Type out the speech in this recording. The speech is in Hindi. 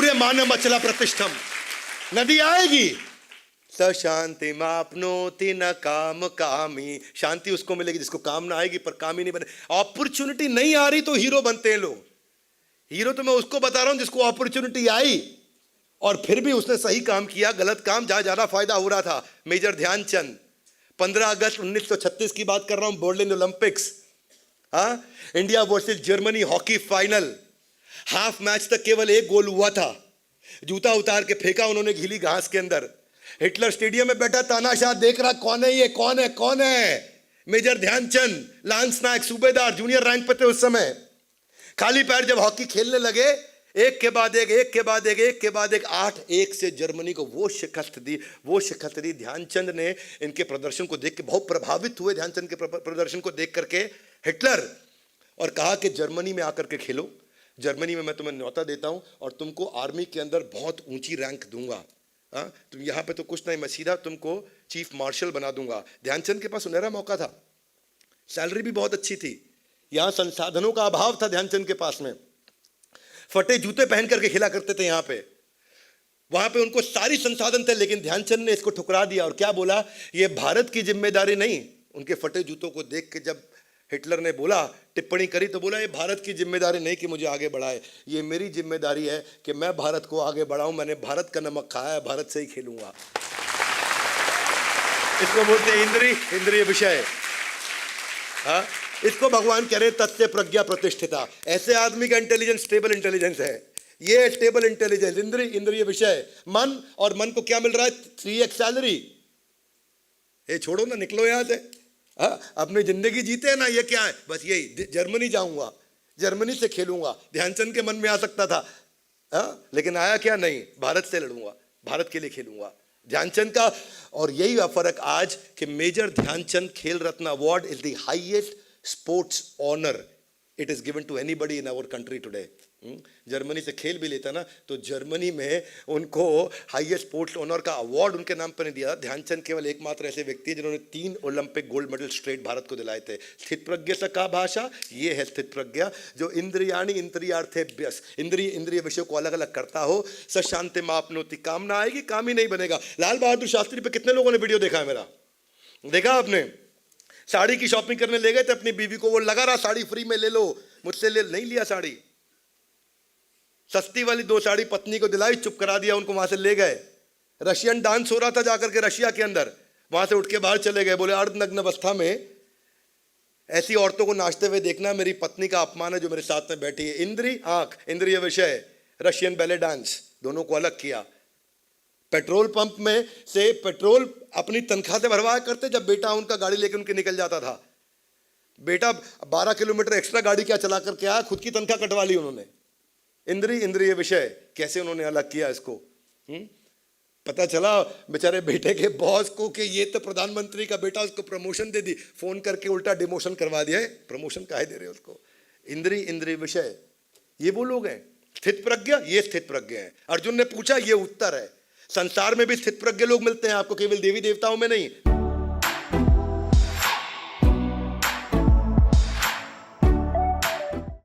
सूर्य मानम अचला प्रतिष्ठम, नदी आएगी। स शांति मापनोति न काम कामी, शांति उसको मिलेगी जिसको काम ना आएगी पर कामी नहीं बने। अपॉर्चुनिटी नहीं आ रही तो हीरो बनते हैं लोग। हीरो तो मैं उसको बता रहा हूं जिसको अपॉर्चुनिटी आई और फिर भी उसने सही काम किया, गलत काम जहां ज्यादा फायदा हो रहा था। मेजर ध्यानचंद, 15 अगस्त 1936 की बात कर रहा हूं, बर्लिन ओलंपिक्स। हाँ, India versus Germany hockey final, half match तक केवल एक गोल हुआ था। जूता उतार के फेंका उन्होंने गीली घास के अंदर। हिटलर स्टेडियम में बैठा तानाशाह देख रहा, कौन है ये, कौन है, कौन है? मेजर ध्यानचंद, लांस नायक, सूबेदार, जूनियर रैंक पे थे उस समय। खाली पैर जब हॉकी खेलने लगे, एक के बाद एक, एक के बाद एक, एक के बाद एक, 8-1 से जर्मनी को वो शिकस्त दी। ध्यानचंद ने इनके प्रदर्शन को देख के बहुत प्रभावित हुए, ध्यानचंद के प्रदर्शन को देख करके हिटलर, और कहा कि जर्मनी में आकर के खेलो, जर्मनी में मैं तुम्हें न्योता देता हूं और तुमको आर्मी के अंदर बहुत ऊंची रैंक दूंगा। तुम यहां पे तो कुछ नहीं, मैं सीधा तुमको चीफ मार्शल बना दूंगा। ध्यानचंद के पास सुनहरा मौका था, सैलरी भी बहुत अच्छी थी, यहां संसाधनों का अभाव था ध्यानचंद के पास में। फटे जूते पहन करके खेला करते थे यहां पे, वहां पे उनको सारी संसाधन थे, लेकिन ध्यानचंद ने इसको ठुकरा दिया और क्या बोला, ये भारत की जिम्मेदारी नहीं। उनके फटे जूतों को देख के जब हिटलर ने बोला, टिप्पणी करी, तो बोला ये भारत की जिम्मेदारी नहीं कि मुझे आगे बढ़ाए, ये मेरी जिम्मेदारी है कि मैं भारत को आगे बढ़ाऊं। मैंने भारत का नमक खाया है, भारत से ही खेलूंगा। इसको बोलते हैं इंद्रिय विषय। हाँ, इसको भगवान कह रहे तस्य प्रज्ञा प्रतिष्ठिता। ऐसे आदमी का इंटेलिजेंस स्टेबल इंटेलिजेंस है, ये स्टेबल इंटेलिजेंस। इंद्रिय विषय, मन, और मन को क्या मिल रहा है? 3x salary. ये छोड़ो ना, निकलो यहां से। अपनी जिंदगी जीते ना, ये क्या है? बस यही, जर्मनी जाऊंगा, जर्मनी से खेलूंगा। ध्यानचंद के मन में आ सकता था, लेकिन आया क्या? नहीं, भारत से लड़ूंगा, भारत के लिए खेलूंगा। ध्यानचंद का और यही फर्क आज कि major Dhyan Chand Khel Ratna award is the highest sports honour it is given to anybody in our country today. Germany से खेल भी लेता ना तो जर्मनी में उनको हाईएस्ट स्पोर्ट्स ऑनर का अवार्ड उनके नाम पर नहीं दिया। ध्यानचंद केवल एकमात्र ऐसे व्यक्ति हैं जिन्होंने 3 Olympic gold medal straight Bharat को दिलाए थे। स्थित प्रज्ञ से का भाषा, ये है स्थित प्रज्ञा, जो इंद्रियाणि इंद्रियार्थेभ्यस, इंद्रिय विषयों को अलग अलग करता हो। स शांति मापनोति, कामना आएगी, काम ही नहीं बनेगा। लाल बहादुर शास्त्री पे कितने लोगों ने वीडियो देखा है मेरा? देखा आपने? साड़ी की शॉपिंग करने ले गए थे अपनी बीवी को, वो लगा रहा साड़ी फ्री में ले लो, मुझसे नहीं लिया साड़ी। सस्ती वाली 2 साड़ी पत्नी को दिलाई, चुप करा दिया उनको, वहां से ले गए। रशियन डांस हो रहा था जाकर के रशिया के अंदर, वहां से उठ के बाहर चले गए, बोले अर्धनग्न अवस्था में ऐसी औरतों को नाचते हुए देखना मेरी पत्नी का अपमान है जो मेरे साथ में बैठी है। इंद्री आंख, इंद्रिय विषय, रशियन बैले डांस, दोनों को अलग किया। पेट्रोल पंप में से पेट्रोल अपनी तनख्वाह से भरवाया करते, जब बेटा उनका गाड़ी लेकर उनके निकल जाता था। बेटा 12 किलोमीटर एक्स्ट्रा गाड़ी क्या चला करके आया, खुद की तनख्वाह कटवा ली उन्होंने। इंद्रिय विषय, कैसे उन्होंने अलग किया इसको। पता चला बेचारे बेटे के बॉस को कि ये तो प्रधानमंत्री का बेटा, उसको प्रमोशन दे दी, फोन करके उल्टा डिमोशन करवा दिया। प्रमोशन काहे दे रहे हो उसको? इंद्रिय विषय, ये वो लोग हैं। स्थित प्रज्ञ, ये स्थित प्रज्ञ है। अर्जुन ने पूछा, ये उत्तर है। संसार में भी स्थित प्रज्ञ लोग मिलते हैं आपको, केवल देवी देवताओं में नहीं।